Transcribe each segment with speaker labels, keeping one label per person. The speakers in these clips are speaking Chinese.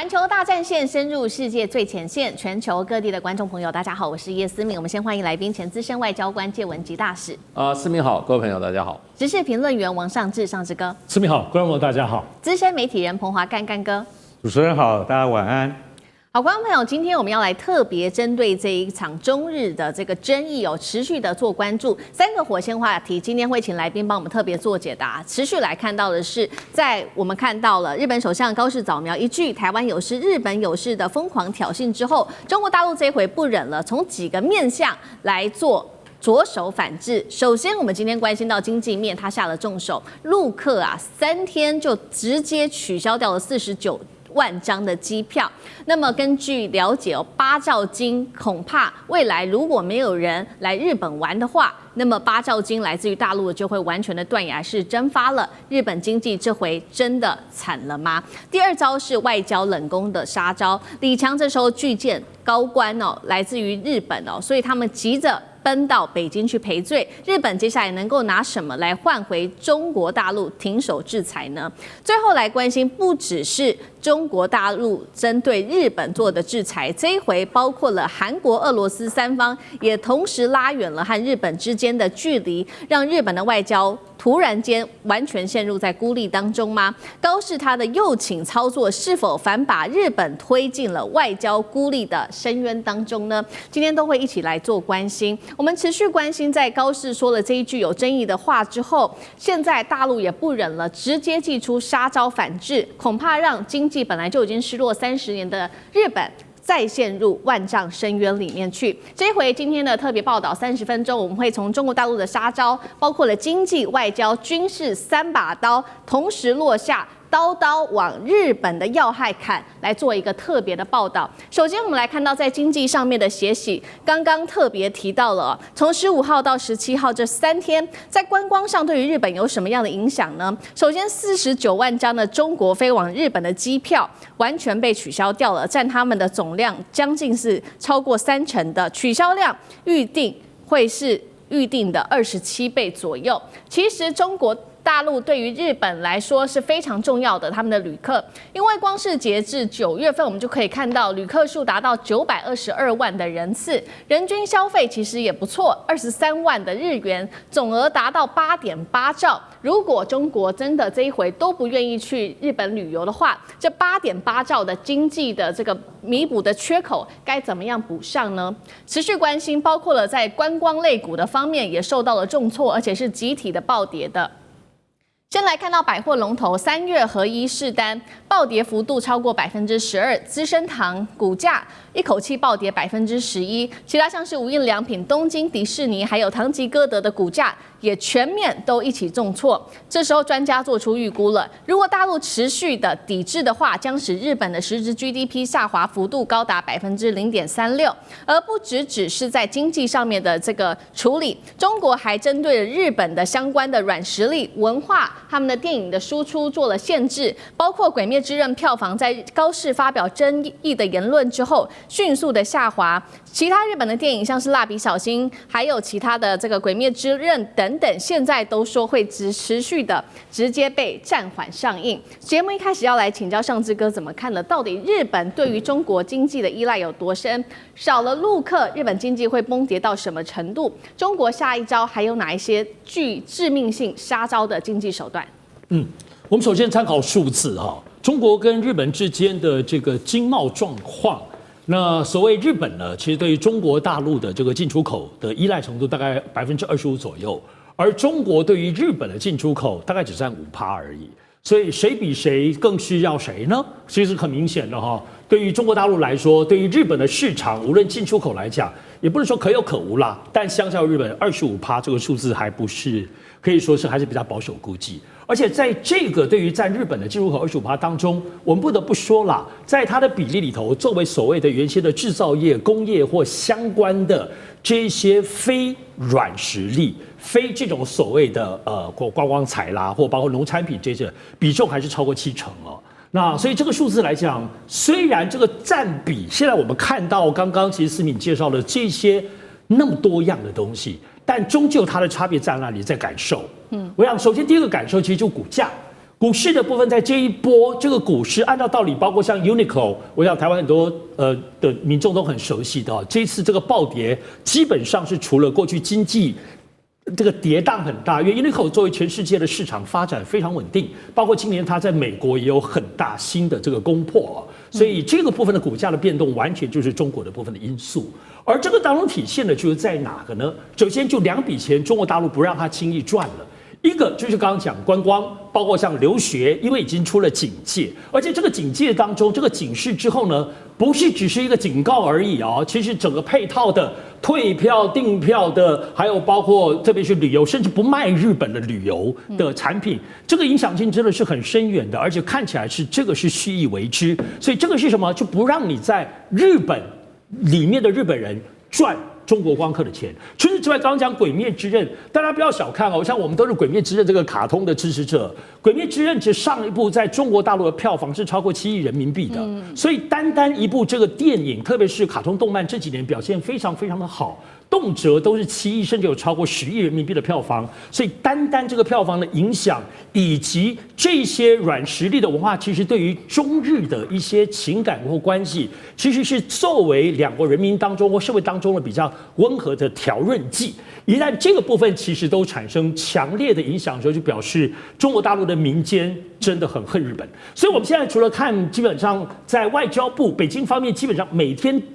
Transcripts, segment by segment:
Speaker 1: 環球大戰線深入世界最前線，全球各地的觀眾朋友，大家好，我是葉思敏。我們先歡迎來賓前資深外交官介文吉大使。
Speaker 2: 思敏好，各位朋友大家好。
Speaker 1: 時事評論員王尚志尚志哥。
Speaker 3: 思敏好，觀眾朋友大家好。
Speaker 1: 資深媒體人彭華幹幹哥。
Speaker 4: 主持人好，大家晚安。
Speaker 1: 好，觀眾朋友，今天我們要來特別針對這一場中日的這個爭議持續的做關注。3個火線話題，今天會請來賓幫我們特別做解答。持續來看到的是，在我們看到了日本首相高市早苗一句"台灣有事，日本有事"的瘋狂挑釁之後，中國大陸這一回不忍了，從幾個面向來做着手反制。首先，我們今天關心到經濟面，他下了重手，陸客3天就直接取消掉了49萬張的機票。那麼根據了解8兆金恐怕未來如果沒有人來日本玩的話，那麼8兆金來自於大陸的就會完全的斷崖式蒸發了。日本經濟這回真的慘了嗎？第二招是外交冷宮的殺招，李強這時候拒見高官來自於日本所以他們急着奔到北京去賠罪。日本接下來能夠拿什麼來換回中國大陸停手制裁呢？最後來關心，不只是中國大陸針對日本做的制裁，這一回包括了韓國、俄羅斯3方也同時拉遠了和日本之間的距離，讓日本的外交突然間完全陷入在孤立當中嗎？高市他的右傾操作是否反把日本推進了外交孤立的深淵當中呢？今天都會一起來做關心。我們持續關心，在高市說了這一句有爭議的話之後，現在大陸也不忍了，直接祭出殺招反制，恐怕讓經濟本來就已經失落30年的日本再陷入萬丈深淵裡面去。這一回今天的特別報道30分鐘，我們會從中國大陸的殺招，包括了經濟、外交、軍事3把刀同時落下，刀刀往日本的要害砍，來做一個特別的報道。首先，我們來看到在經濟上面的血洗，剛剛特別提到了，從15號到17號這3天，在觀光上對於日本有什麼樣的影響呢？首先，49萬張的中國飛往日本的機票完全被取消掉了，佔他們的總量將近是超過30%的取消量，預定會是預定的27倍左右。其實中國大陸對於日本來說是非常重要的，他們的旅客，因為光是截至9月份，我們就可以看到旅客數達到922萬的人次，人均消費其實也不錯，23萬的日元，總額達到8.8兆。如果中國真的這一回都不願意去日本旅遊的話，這8.8兆的經濟的這個彌補的缺口該怎麼樣補上呢？持續關心，包括了在觀光類股的方面也受到了重挫，而且是集體的暴跌的。先來看到百貨龍頭3月合一試單暴跌幅度超過12%，資生堂股價一口氣暴跌11%，其他像是無印良品、東京迪士尼還有唐吉訶德的股價也全面都一起重挫。這時候專家做出預估了，如果大陸持續的抵制的話，將使日本的實質 GDP 下滑幅度高達0.36%，而不只是在經濟上面的這個處理，中國還針對了日本的相關的軟實力、文化。他們的電影的輸出做了限制，包括《鬼滅之刃》票房在高市發表爭議的言論之後，迅速的下滑。其他日本的電影像是《蠟筆小新》，還有其他的這個《鬼滅之刃》等等，現在都說會持續的直接被暫緩上映。節目一開始要來請教尚志哥怎麼看的？到底日本對於中國經濟的依賴有多深？少了陸客，日本經濟會崩跌到什麼程度？中國下一招還有哪一些具致命性殺招的經濟手段？
Speaker 3: 我們首先參考數字中國跟日本之間的這個經貿狀況。那所謂日本呢，其實對於中國大陸的這個進出口的依賴程度大概25%左右，而中國對於日本的進出口大概只占5%而已。所以誰比誰更需要誰呢？其實很明顯的對於中國大陸來說，對於日本的市場，無論進出口來講，也不是說可有可無啦。但相較日本25%這個數字，還不是可以說是還是比較保守估計。而且在這個對於占日本的進出口25%當中，我們不得不說啦，在它的比例裡頭，作為所謂的原先的製造業、工業或相關的這些非軟實力、非這種所謂的觀光財啦，或包括農產品這些比重還是超過70%哦。那所以這個數字來講，雖然這個占比現在我們看到剛剛其實思敏介紹了這些那麼多樣的東西，但終究它的差別在哪裡？在感受。我想首先第一個感受其實就股價。股市的部分，在這一波這個股市，按照道理，包括像 Uniqlo， 我想台灣很多的民眾都很熟悉的，這一次這個暴跌，基本上是除了過去經濟這個跌宕很大，因為 Uniqlo 作為全世界的市場發展非常穩定，包括今年它在美國也有很大新的這個攻破，所以這個部分的股價的變動，完全就是中國的部分的因素。而這個當中體現的就是在哪個呢？首先就2筆錢，中國大陸不讓它輕易賺了。一個就是剛剛講觀光，包括像留學，因為已經出了警戒，而且這個警戒當中，這個警示之後呢，不是只是一個警告而已哦，其實整個配套的退票、訂票的，還有包括特別是旅遊，甚至不賣日本的旅遊的產品，這個影響性真的是很深遠的，而且看起來是這個是蓄意為之，所以這個是什麼？就不讓你在日本裡面的日本人賺中國光客的錢。除此之外，剛剛講《鬼滅之刃》，大家不要小看哦，像我們都是《鬼滅之刃》這個卡通的支持者，《鬼滅之刃》只上一部在中國大陸的票房是超過7億人民幣的，所以單一部這個電影，特別是卡通動漫這幾年表現非常非常的好。動輒都是7億，甚至有超過10億人民幣的票房，所以單這個票房的影響，以及這些軟實力的文化，其實對於中日的一些情感或關係，其實是作為兩國人民當中或社會當中的比較溫和的調潤劑。一旦這個部分其實都產生強烈的影響的時候，就表示中國大陸的民間真的很恨日本。所以我們現在除了看，基本上在外交部北京方面，基本上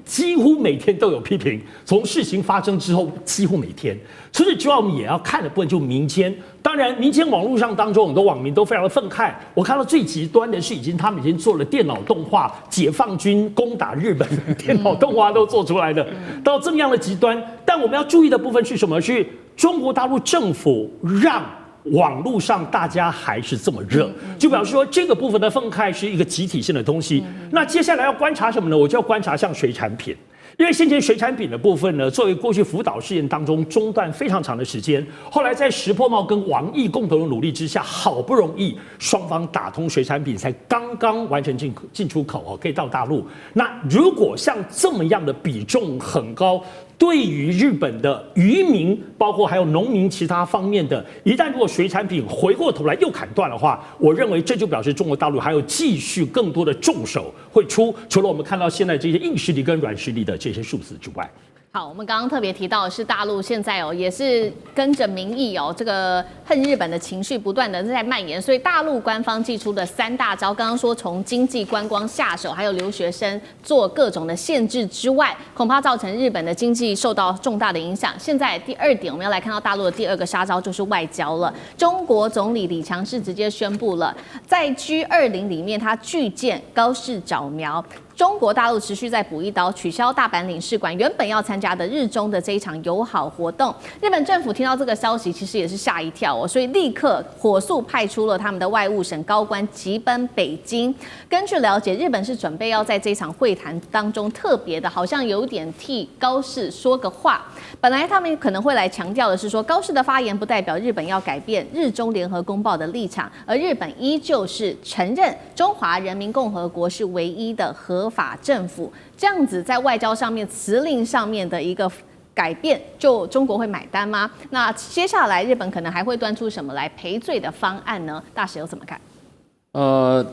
Speaker 3: 幾乎每天都有批評，從事情發生之後，幾乎每天。除此之外，我們也要看的部分就是民間。當然，民間網絡上當中，很多網民都非常的憤慨。我看到最極端的是，他們已經做了電腦動畫，解放軍攻打日本，電腦動畫都做出來了，到這麼樣的極端。但我們要注意的部分是什麼？是中國大陸政府讓網絡上大家還是這麼熱，就表示說這個部分的憤慨是一個集體性的東西。那接下來要觀察什麼呢？我就要觀察像水產品。因為先前水產品的部分呢，作為過去福島事件當中中斷非常長的時間，後來在石破茂跟王毅共同的努力之下，好不容易雙方打通水產品，才剛剛完成進出口哦，可以到大陸。那如果像這麼樣的比重很高，對於日本的漁民，包括還有農民其他方面的，一旦如果水產品回過頭來又砍斷的話，我認為這就表示中國大陸還有繼續更多的重手會出，除了我們看到現在這些硬實力跟軟實力的這些數字之外。
Speaker 1: 好，我們剛剛特別提到的是大陸現在也是跟着民意這個恨日本的情緒不斷的在蔓延，所以大陸官方祭出的3大招，剛剛說從經濟觀光下手，還有留學生做各種的限制之外，恐怕造成日本的經濟受到重大的影響。現在第2點，我們要來看到大陸的第2個殺招就是外交了。中國總理李強是直接宣布了，在 G20 裡面他拒見高市早苗。中國大陸持續在補一刀，取消大阪領事館原本要參加的日中的這一場友好活動。日本政府聽到這個消息，其實也是嚇一跳哦，所以立刻火速派出了他們的外務省高官急奔北京。根據了解，日本是準備要在這一場會談當中特別的，好像有點替高市說個話。本來他們可能會來強調的是說，高市的發言不代表日本要改變日中聯合公報的立場，而日本依舊是承認中華人民共和國是唯一的合法政府。這樣子在外交上面辭令上面的一個改變，就中國會買單嗎？那接下來日本可能還會端出什麼來賠罪的方案呢？大使有怎麼看？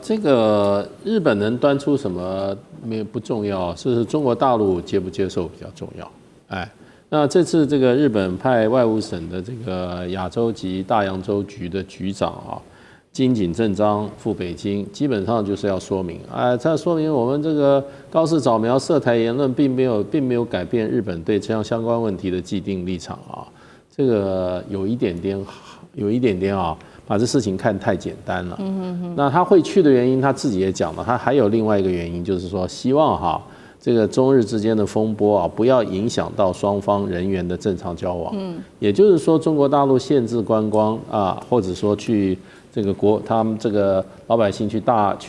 Speaker 2: 這個日本能端出什麼不重要，是中國大陸接不接受比較重要。哎，那這次這個日本派外務省的這個亞洲及大洋洲局的局長啊，金井正章赴北京，基本上就是要說明，这說明我們這個高市早苗涉台言論並沒有改變日本對這樣相關問題的既定立場啊，這個有一點點啊，把這事情看太簡單了。那他會去的原因，他自己也講了，他還有另外一個原因，就是說希望這個中日之間的風波啊，不要影響到雙方人員的正常交往。也就是說，中國大陸限制觀光啊，或者說去這個他們這個老百姓去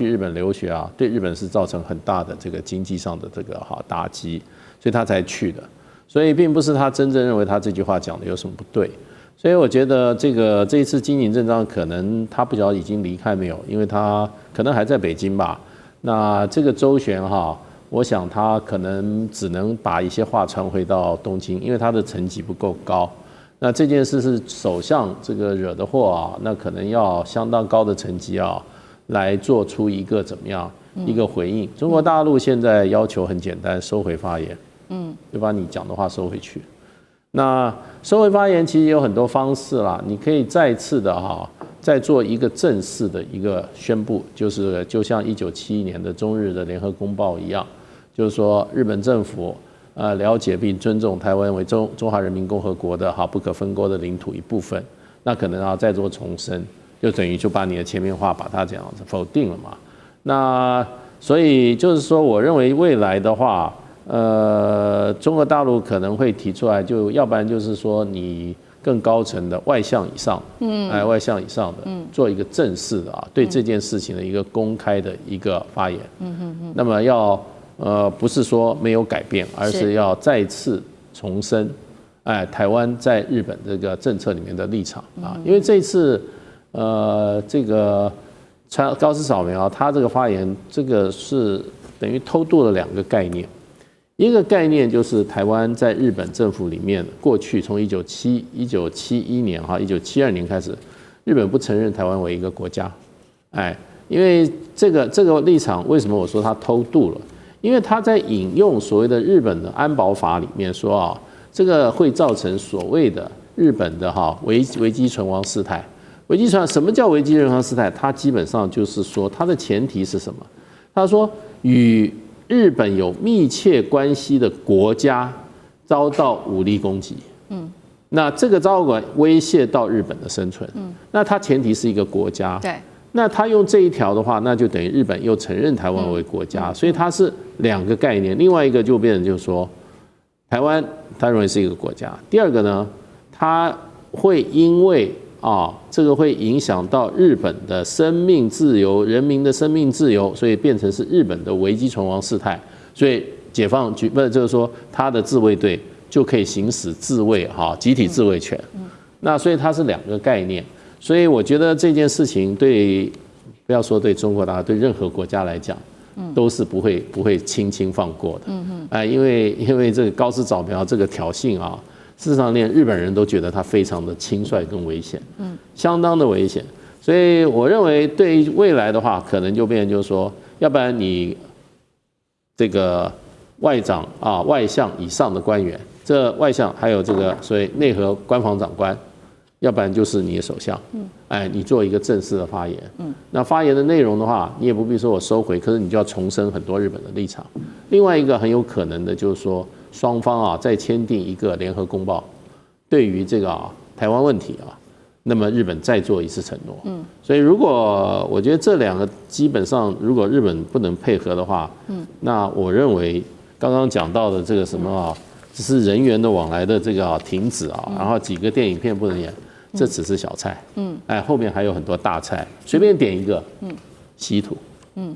Speaker 2: 日本留學啊，對日本是造成很大的這個經濟上的這個打擊，所以他才去的。所以並不是他真正認為他這句話講的有什麼不對。所以我覺得這一次金井正章可能他不曉得已經離開沒有，因為他可能還在北京吧。那這個周旋我想他可能只能把一些話傳回到東京，因為他的層級不夠高。那這件事是首相這個惹的禍啊，那可能要相當高的成績啊，來做出一個怎麼樣一個回應。中國大陸現在要求很簡單，收回發言，就把你講的話收回去。那收回發言其實有很多方式啦，你可以再次的再做一個正式的一個宣布，就像1971年的中日的聯合公報一樣，就是說日本政府了解並尊重台灣為中華人民共和國的不可分割的領土一部分，那可能要再做重申，就等於就把你的前面話把它這樣子否定了嘛。那所以就是說，我認為未來的話，中國大陸可能會提出来，就要不然就是說你更高層的外相以上，外相以上的做一個正式的對這件事情的一個公開的一個發言，那麼要。不是說沒有改變，而是要再次重申，台灣在日本這個政策裡面的立場啊。因為這次，這個高市早苗他這個發言，這個是等於偷渡了2個概念。一個概念就是台灣在日本政府裡面，過去從1971年1972年開始，日本不承認台灣為一個國家。因為這個立場，為什麼我說他偷渡了？因為他在引用所謂的日本的安保法裡面說這個會造成所謂的日本的危機存亡事態。什麼叫危機存亡事態？它基本上就是說，它的前提是什麼？他說與日本有密切關係的國家遭到武力攻擊。那這個遭到威脅到日本的生存。那它前提是一個國家。對。那他用這一條的話，那就等於日本又承認台灣為國家，所以它是2個概念。另外一個就變成就是說，台灣它認為是一個國家。第二個呢，它會因為這個會影響到日本的生命自由、人民的生命自由，所以變成是日本的危機存亡事態。所以解放軍就是說，他的自衛隊就可以行使自衛集體自衛權。那所以它是2個概念。所以我覺得這件事情不要說對中國大陸，對任何國家來講，都是不會輕輕放過的。因為這個高市早苗這個挑釁事實上連日本人都覺得他非常的輕率跟危險，相當的危險。所以我認為對於未來的話，可能就變成就是說，要不然你這個外長外相以上的官員，這外相還有這個所謂內閣官房長官。要不然就是你的首相，你做一個正式的發言，那發言的內容的話，你也不必說我收回，可是你就要重申很多日本的立場。另外一個很有可能的就是說，雙方再簽訂一個聯合公報，對於這個台灣問題那麼日本再做一次承諾。所以如果我覺得這2個基本上，如果日本不能配合的話，那我認為剛剛講到的這個什麼只是人員的往來的這個停止然後幾個電影片不能演。這只是小菜，後面還有很多大菜，隨便點一個，稀土，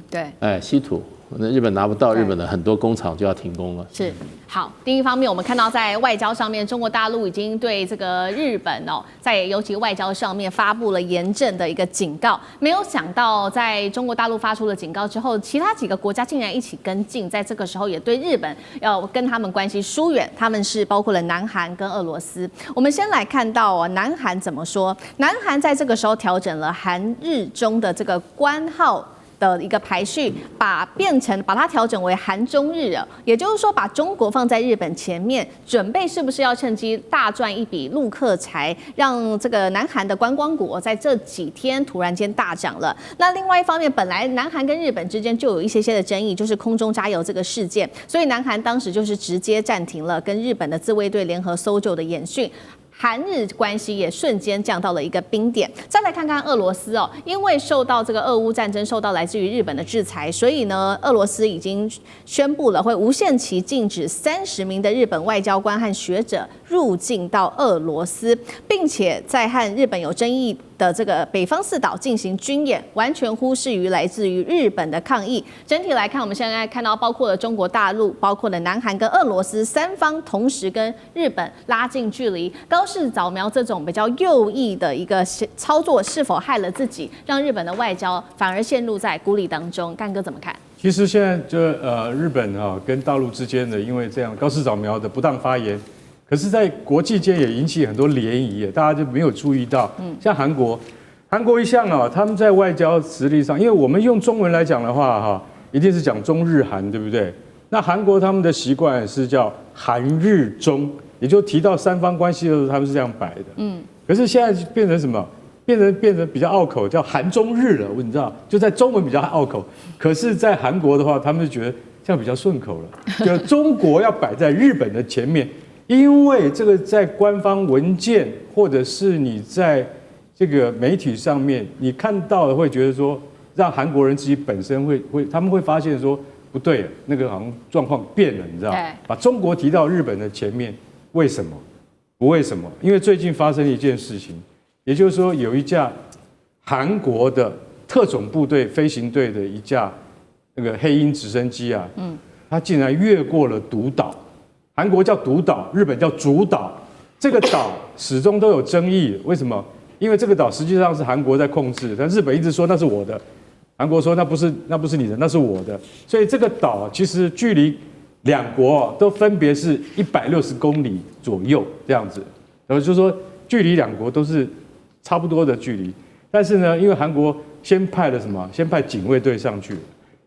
Speaker 1: 對，
Speaker 2: 稀土，那日本拿不到，日本的很多工廠就要停工了。
Speaker 1: 是，好，第一方面我們看到在外交上面，中國大陸已經對這個日本在尤其外交上面發布了嚴正的一個警告。沒有想到，在中國大陸發出了警告之後，其他幾個國家竟然一起跟進，在這個時候也對日本要跟他們關係疏遠。他們是包括了南韓跟俄羅斯。我們先來看到南韓怎麼說。南韓在這個時候調整了韓日中的這個官號的一個排序，把它調整為韓中日了，也就是說把中國放在日本前面，準備是不是要趁機大賺一筆陸客財，讓這個南韓的觀光股在這幾天突然間大漲了。那另外一方面，本來南韓跟日本之間就有一些的爭議，就是空中加油這個事件，所以南韓當時就是直接暫停了跟日本的自衛隊聯合搜救的演訓。韓日關係也瞬間降到了一個冰點。再來看看俄羅斯因為受到這個俄烏戰爭受到來自於日本的制裁，所以呢，俄羅斯已經宣布了會無限期禁止30名的日本外交官和學者入境到俄羅斯，並且在和日本有爭議的這個北方四島進行軍演，完全忽視於來自於日本的抗議。整體來看，我們現在看到包括了中国大陸、包括了南韓跟俄羅斯3方同時跟日本拉近距離。高市早苗這種比較右翼的一個操作，是否害了自己，讓日本的外交反而陷入在孤立當中？幹哥怎麼看？
Speaker 4: 其實現在就日本跟大陸之間的，因為這樣高市早苗的不當發言，可是，在國際間也引起很多漣漪，大家就沒有注意到。像韓國一向啊，他們在外交實力上，因為我們用中文來講的話，哈，一定是講中日韓，對不對？那韓國他們的習慣是叫韓日中，也就提到三方關係的時候，他們是這樣擺的。可是現在變成什麼？變成比較拗口，叫韓中日了。你知道，就在中文比較拗口，可是，在韓國的話，他們就覺得這樣比較順口了，就中國要擺在日本的前面。因為這個在官方文件，或者是你在這個媒體上面，你看到的會覺得說，讓韓國人自己本身他們會發現說不對，那個好像狀況變了，你知道？把中國提到日本的前面，為什麼？不為什麼？因為最近發生一件事情，也就是說有一架韓國的特種部隊飛行隊的一架那個黑鷹直升機啊，它竟然越過了獨島。韓國叫獨島，日本叫主島。這個島始終都有爭議，為什麼？因為這個島實際上是韓國在控制，但日本一直說那是我的，韓國說那不是你的，那是我的。所以這個島其實距離兩國都分別是160公里左右這樣子，然後就說距離兩國都是差不多的距離。但是呢，因為韓國先派了什麼？先派警衛隊上去。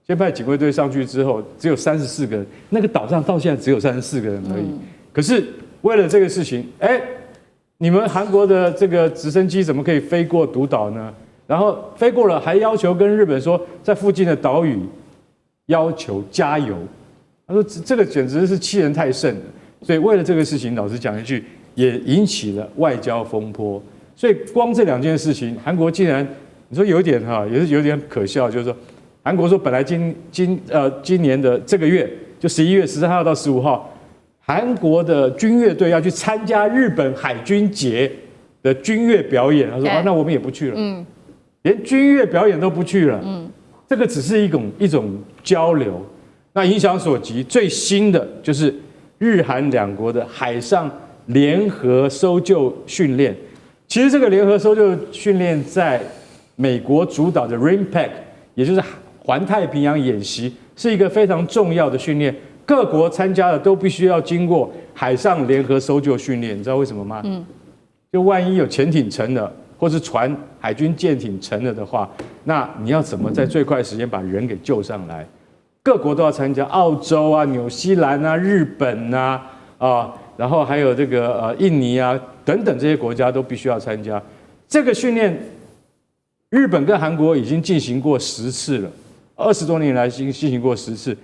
Speaker 4: 先派警衛隊上去之後，只有34個人，那個島上到現在只有34個人而已。可是為了這個事情，你們韓國的這個直升機怎麼可以飛過獨島呢？然後飛過了，還要求跟日本說，在附近的島嶼要求加油。他說這個簡直是欺人太甚了。所以為了這個事情，老實講一句，也引起了外交風波。所以光這兩件事情，韓國竟然你說有一點哈，也是有點可笑，就是說。韓國說，本來今年的這個月，就11月13號到15號，韓國的軍樂隊要去參加日本海軍節的軍樂表演。他說啊，那我們也不去了，連軍樂表演都不去了。這個只是一種交流。那影響所及，最新的就是日韓兩國的海上聯合搜救訓練。其實這個聯合搜救訓練在美國主導的 RIMPAC， 也就是環太平洋演習，是一個非常重要的訓練，各國參加的都必須要經過海上聯合搜救訓練。你知道為什麼嗎？就萬一有潛艇沉了，或是船海軍艦艇沉了的話，那你要怎麼在最快的時間把人給救上來？各國都要參加，澳洲啊、紐西蘭啊、日本啊然後還有這個印尼啊等等這些國家都必須要參加這個訓練。日本跟韓國已經進行過10次了。20多年來進行過10次，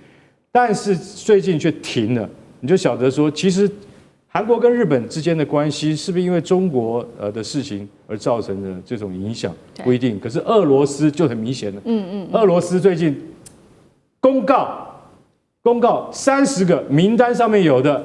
Speaker 4: 但是最近卻停了。你就曉得說，其實韓國跟日本之間的關係是不是因為中國的事情而造成的這種影響？不一定。可是俄羅斯就很明顯了。俄羅斯最近公告30個名單上面有的，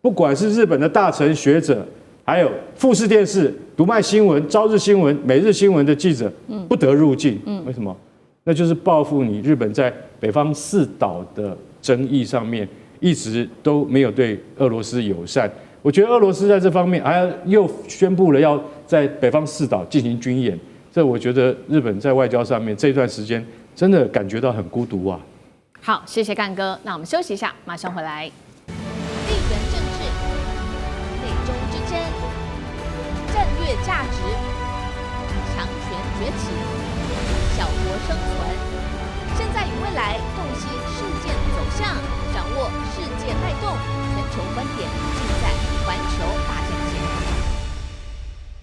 Speaker 4: 不管是日本的大臣學者，還有富士電視、讀賣新聞、朝日新聞、每日新聞的記者，不得入境。為什麼？那就是報復你日本在北方四島的爭議上面一直都沒有對俄羅斯友善。我覺得俄羅斯在這方面還又宣布了要在北方四島進行軍演，這我覺得日本在外交上面這段時間真的感覺到很孤獨啊。
Speaker 1: 好，謝謝幹哥。那我們休息一下，馬上回來。地緣政治、美中之爭、戰略價值、強權崛起。小國生存，現在與未來洞悉事件走向，掌握世界脈動，全球觀點盡在環球大件。